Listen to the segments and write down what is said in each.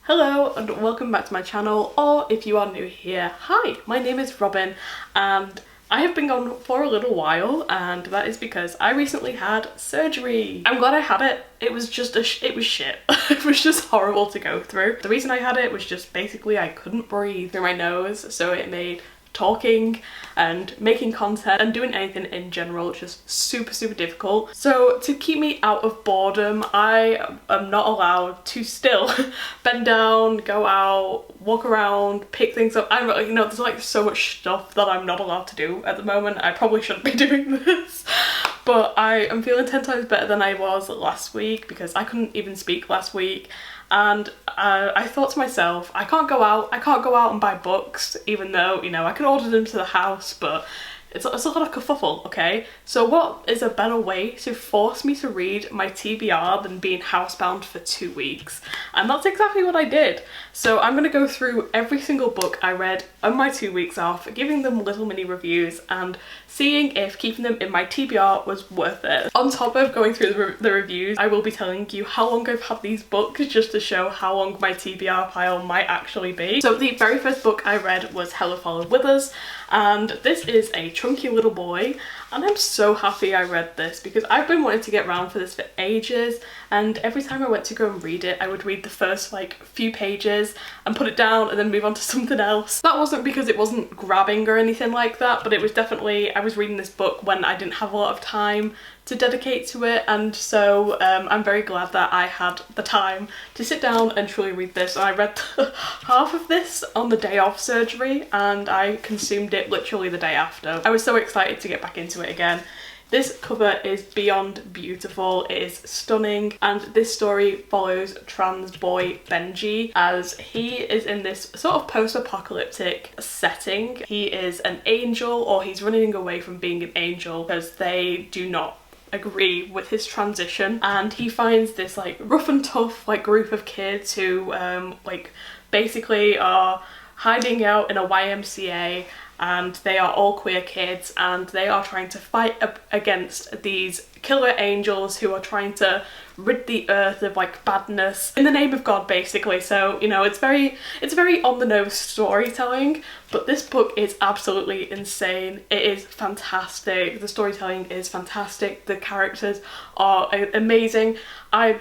Hello and welcome back to my channel, or if you are new here, hi, my name is Robin and I have been gone for a little while, and that is because I recently had surgery. I'm glad I had it. It was just it was shit. It was just horrible to go through. The reason I had it was just basically I couldn't breathe through my nose, so it made talking and making content and doing anything in general just super difficult. So to keep me out of boredom, I am not allowed to still bend down, go out, walk around, pick things up. I'm you know, there's like so much stuff that I'm not allowed to do at the moment. I probably shouldn't be doing this, but I am feeling 10 times better than I was last week because I couldn't even speak last week. And I thought to myself, I can't go out and buy books, even though, you know, I could order them to the house, but it's a lot of kerfuffle, okay? So what is a better way to force me to read my TBR than being housebound for 2 weeks? And that's exactly what I did. So I'm going to go through every single book I read on my 2 weeks off, giving them little mini reviews and seeing if keeping them in my TBR was worth it. On top of going through the reviews, I will be telling you how long I've had these books just to show how long my TBR pile might actually be. So the very first book I read was Hello Follow Withers, and this is a chunky little boy, and I'm so happy I read this because I've been wanting to get around for this for ages, and every time I went to go and read it I would read the first like few pages and put it down and then move on to something else. That wasn't because it wasn't grabbing or anything like that, but it was definitely, I was reading this book when I didn't have a lot of time to dedicate to it, and so I'm very glad that I had the time to sit down and truly read this. I read half of this on the day of surgery and I consumed it literally the day after. I was so excited to get back into it again. This cover is beyond beautiful, it is stunning, and this story follows trans boy Benji as he is in this sort of post-apocalyptic setting. He is an angel, or he's running away from being an angel because they do not agree with his transition, and he finds this like rough and tough like group of kids who like basically are hiding out in a YMCA, and they are all queer kids and they are trying to fight against these killer angels who are trying to rid the earth of like badness in the name of God, basically. So, you know, it's very on the nose storytelling, but this book is absolutely insane. It is fantastic. The storytelling is fantastic. The characters are amazing.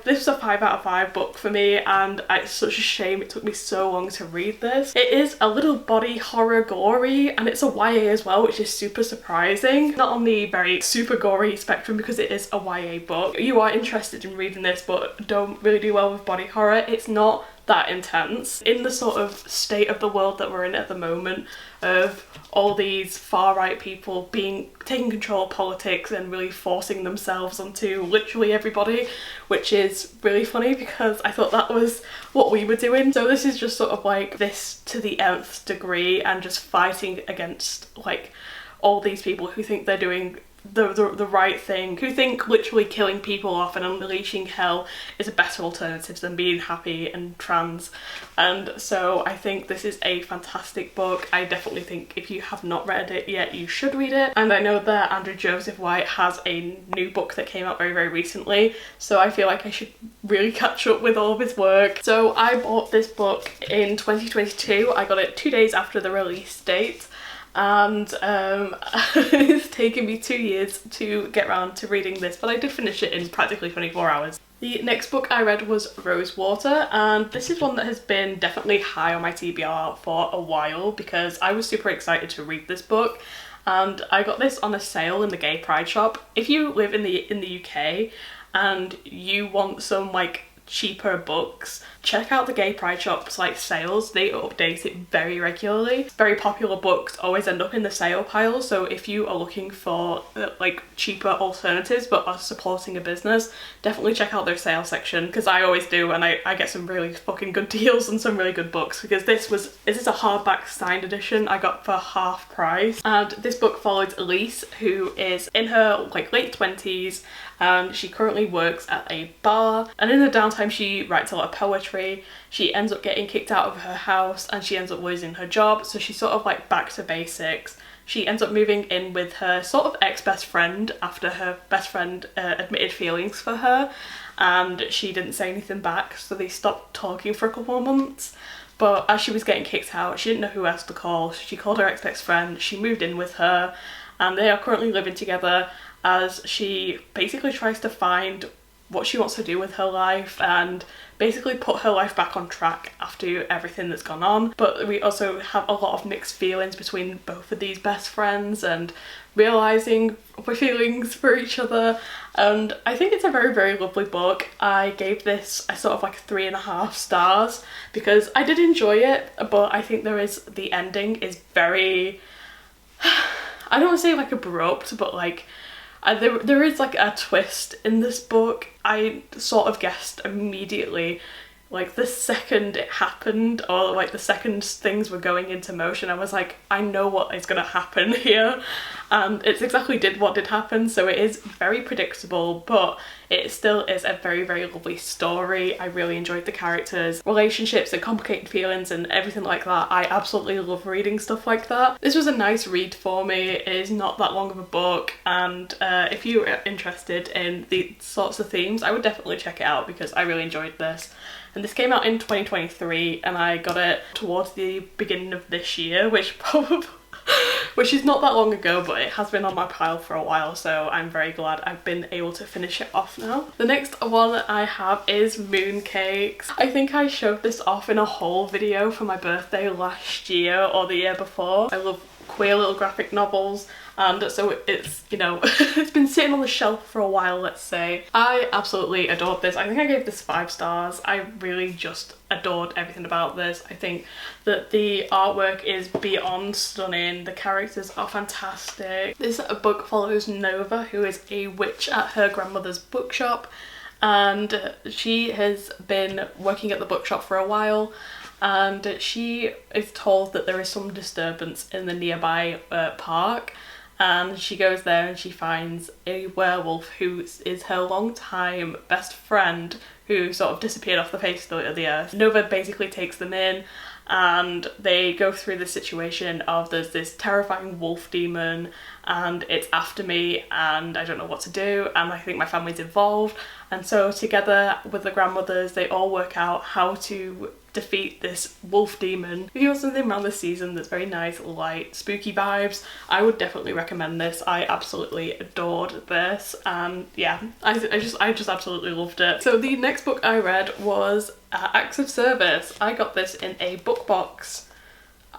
This is a 5 out of 5 book for me, and it's such a shame it took me so long to read this. It is a little body horror gory, and it's a YA as well, which is super surprising. Not on the very super gory spectrum because it is a YA book. You are interested in reading this but don't really do well with body horror. It's not that intense. In the sort of state of the world that we're in at the moment, of all these far-right people taking control of politics and really forcing themselves onto literally everybody, which is really funny because I thought that was what we were doing. So this is just sort of like this to the nth degree, and just fighting against like all these people who think they're doing the right thing, who think literally killing people off and unleashing hell is a better alternative than being happy and trans. And so I think this is a fantastic book. I definitely think if you have not read it yet, you should read it. And I know that Andrew Joseph White has a new book that came out very recently, so I feel like I should really catch up with all of his work. So I bought this book in 2022. I got it 2 days after the release date, and it's taken me 2 years to get around to reading this, but I did finish it in practically 24 hours. The next book I read was Rosewater, and this is one that has been definitely high on my TBR for a while because I was super excited to read this book, and I got this on a sale in the Gay Pride shop. If you live in the UK and you want some like cheaper books, check out the Gay Pride shop's like sales. They update it very regularly. Very popular books always end up in the sale pile, so if you are looking for like cheaper alternatives but are supporting a business, definitely check out their sale section, because I always do, and I get some really fucking good deals on some really good books, because this is a hardback signed edition I got for half price. And this book follows Elise, who is in her like late 20s, and she currently works at a bar, and in her downtime she writes a lot of poetry. She ends up getting kicked out of her house and she ends up losing her job, so she's sort of like back to basics. She ends up moving in with her sort of ex-best friend after her best friend admitted feelings for her, and she didn't say anything back, so they stopped talking for a couple of months. But as she was getting kicked out, she didn't know who else to call. She called her ex-best friend, she moved in with her, and they are currently living together as she basically tries to find what she wants to do with her life and basically put her life back on track after everything that's gone on. But we also have a lot of mixed feelings between both of these best friends and realising our feelings for each other, and I think it's a very, very lovely book. I gave this a sort of like 3.5 stars because I did enjoy it, but I think the ending is very, I don't want to say like abrupt, but like there is like a twist in this book. I sort of guessed immediately, like the second it happened, or like the second things were going into motion, I was like, I know what is going to happen here, and it's exactly what did happen. So it is very predictable, but it still is a very, very lovely story. I really enjoyed the characters, relationships and complicated feelings and everything like that. I absolutely love reading stuff like that. This was a nice read for me. It is not that long of a book, and if you're interested in these sorts of themes, I would definitely check it out because I really enjoyed this. And this came out in 2023 and I got it towards the beginning of this year, which is not that long ago, but it has been on my pile for a while, so I'm very glad I've been able to finish it off now. The next one I have is Mooncakes. I think I showed this off in a haul video for my birthday last year or the year before. I love queer little graphic novels, and so it's, you know, it's been sitting on the shelf for a while, let's say. I absolutely adored this. I think I gave this 5 stars. I really just adored everything about this. I think that the artwork is beyond stunning. The characters are fantastic. This book follows Nova, who is a witch at her grandmother's bookshop, and she has been working at the bookshop for a while, and she is told that there is some disturbance in the nearby park, and she goes there and she finds a werewolf who is her long-time best friend who sort of disappeared off the face of the earth. Nova basically takes them in and they go through the situation of there's this terrifying wolf demon and it's after me and I don't know what to do, and I think my family's involved, and so together with the grandmothers they all work out how to defeat this wolf demon. If you want something around this season that's very nice, light, spooky vibes, I would definitely recommend this. I absolutely adored this, and yeah, I just absolutely loved it. So the next book I read was Acts of Service. I got this in a book box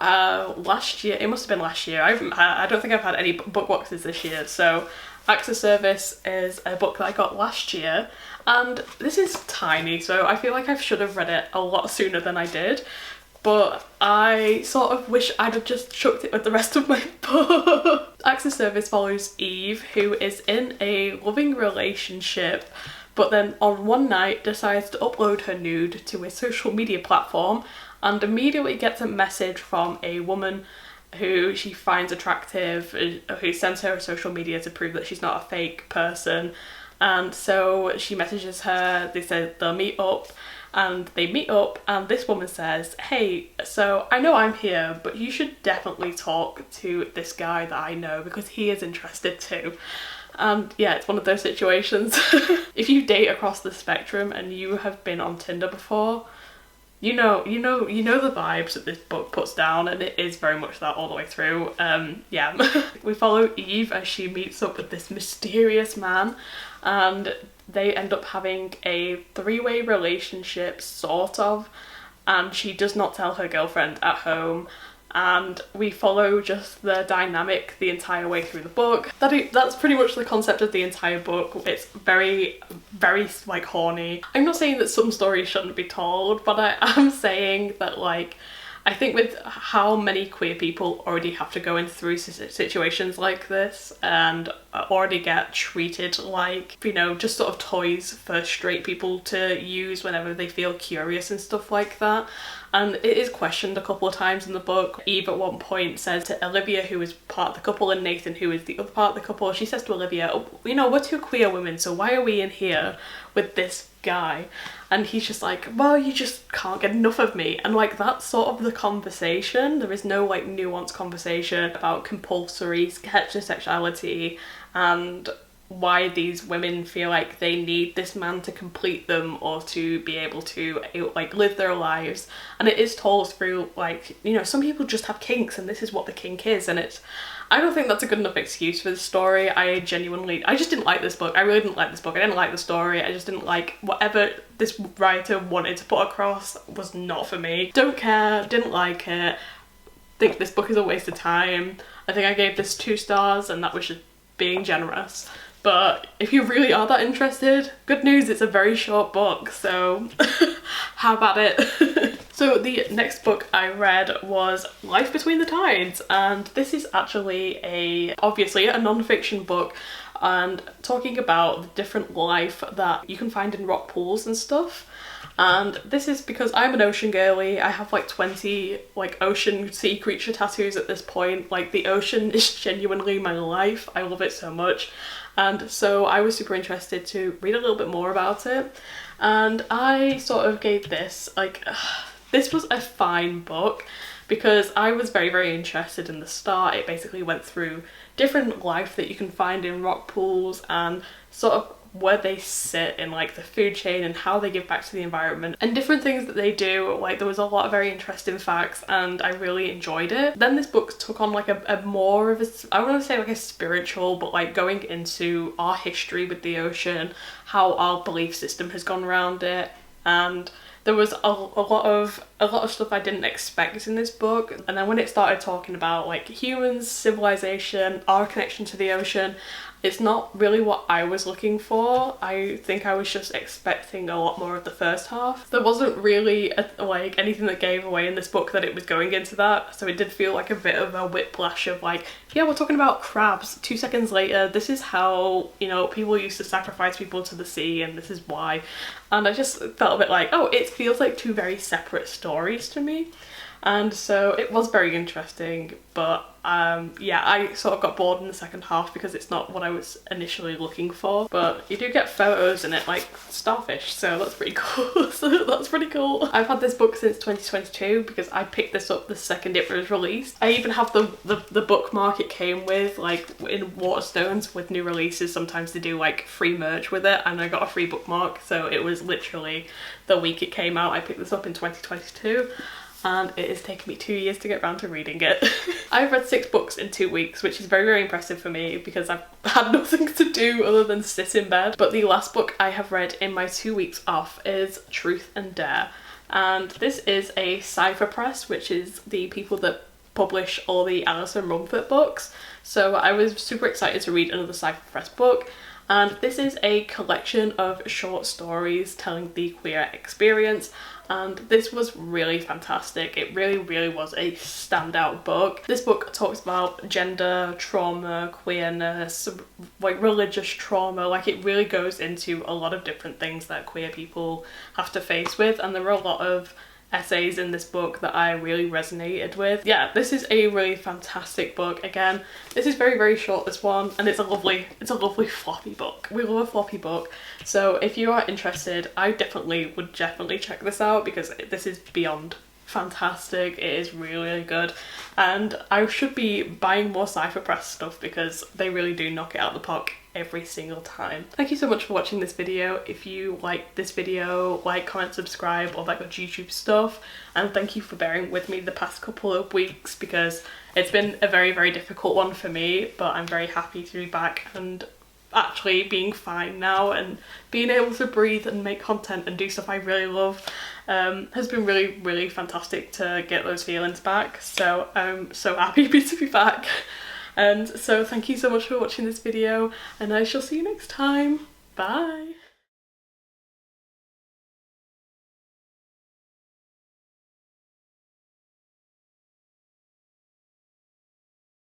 last year. It must have been last year. I don't think I've had any book boxes this year, so Acts of Service is a book that I got last year, and this is tiny, so I feel like I should have read it a lot sooner than I did, but I sort of wish I'd have just chucked it with the rest of my book. Acts of Service follows Eve, who is in a loving relationship, but then on one night decides to upload her nude to a social media platform and immediately gets a message from a woman who she finds attractive, who sends her social media to prove that she's not a fake person. And so she messages her, they said they'll meet up, and they meet up, and this woman says, hey, so I know I'm here, but you should definitely talk to this guy that I know because he is interested too. And yeah, it's one of those situations. If you date across the spectrum and you have been on Tinder before, you know the vibes that this book puts down, and it is very much that all the way through. Yeah. We follow Eve as she meets up with this mysterious man, and they end up having a 3-way relationship, sort of, and she does not tell her girlfriend at home, and we follow just the dynamic the entire way through the book. That's pretty much the concept of the entire book. It's very, very like horny. I'm not saying that some stories shouldn't be told, but I am saying that, like, I think with how many queer people already have to go in through situations like this and already get treated like, you know, just sort of toys for straight people to use whenever they feel curious and stuff like that. And it is questioned a couple of times in the book. Eve at one point says to Olivia, who is part of the couple, and Nathan, who is the other part of the couple, she says to Olivia, oh, you know, we're 2 queer women, so why are we in here with this guy? And he's just like, well, you just can't get enough of me. And like, that's sort of the conversation. There is no like nuanced conversation about compulsory heterosexuality and why these women feel like they need this man to complete them or to be able to like live their lives. And it is told through, like, you know, some people just have kinks and this is what the kink is, and I don't think that's a good enough excuse for the story. I just didn't like this book. I really didn't like this book. I didn't like the story. I just didn't like whatever this writer wanted to put across was not for me. Don't care, didn't like it. Think this book is a waste of time. I think I gave this 2 stars and that was just being generous. But if you really are that interested, good news, it's a very short book, so how about it? So the next book I read was Life Between the Tides, and this is actually obviously a non-fiction book and talking about the different life that you can find in rock pools and stuff. And this is because I'm an ocean girly. I have like 20 like ocean sea creature tattoos at this point. Like, the ocean is genuinely my life. I love it so much. And so I was super interested to read a little bit more about it. And I sort of gave this, like, this was a fine book because I was very, very interested in the start. It basically went through different life that you can find in rock pools and sort of where they sit in like the food chain and how they give back to the environment and different things that they do. Like, there was a lot of very interesting facts and I really enjoyed it. Then this book took on like a more of a, I want to say like a spiritual, but like going into our history with the ocean, how our belief system has gone around it, and there was a lot of stuff I didn't expect in this book. And then when it started talking about like humans, civilization, our connection to the ocean, it's not really what I was looking for. I think I was just expecting a lot more of the first half. There wasn't really like anything that gave away in this book that it was going into that, so it did feel like a bit of a whiplash of like, yeah, we're talking about crabs. 2 seconds later, this is how, you know, people used to sacrifice people to the sea and this is why. And I just felt a bit like, oh, it feels like 2 very separate stories to me. And so it was very interesting, but yeah, I sort of got bored in the second half because it's not what I was initially looking for. But you do get photos in it, like starfish, so that's pretty cool. So that's pretty cool. I've had this book since 2022 because I picked this up the second it was released. I even have the bookmark it came with, like in Waterstones with new releases, sometimes they do like free merch with it, and I got a free bookmark, so it was literally the week it came out. I picked this up in 2022. And it has taken me 2 years to get around to reading it. I've read 6 books in 2 weeks, which is very, very impressive for me because I've had nothing to do other than sit in bed. But the last book I have read in my 2 weeks off is Truth and Dare. And this is a Cypher Press, which is the people that publish all the Alison Rumford books. So I was super excited to read another Cypher Press book. And this is a collection of short stories telling the queer experience, and this was really fantastic. It really, really was a standout book. This book talks about gender, trauma, queerness, like religious trauma. Like, it really goes into a lot of different things that queer people have to face with, and there were a lot of essays in this book that I really resonated with. Yeah, this is a really fantastic book. Again, this is very, very short, this one, and it's a lovely floppy book. We love a floppy book. So if you are interested, I would definitely check this out because this is beyond fantastic. It is really, really good, and I should be buying more Cypher Press stuff because they really do knock it out of the park every single time. Thank you so much for watching this video. If you like this video, like, comment, subscribe, all that good YouTube stuff, and thank you for bearing with me the past couple of weeks because it's been a very, very difficult one for me, but I'm very happy to be back and actually being fine now and being able to breathe and make content and do stuff I really love. Has been really, really fantastic to get those feelings back, so I'm so happy to be back. And so thank you so much for watching this video, and I shall see you next time. Bye!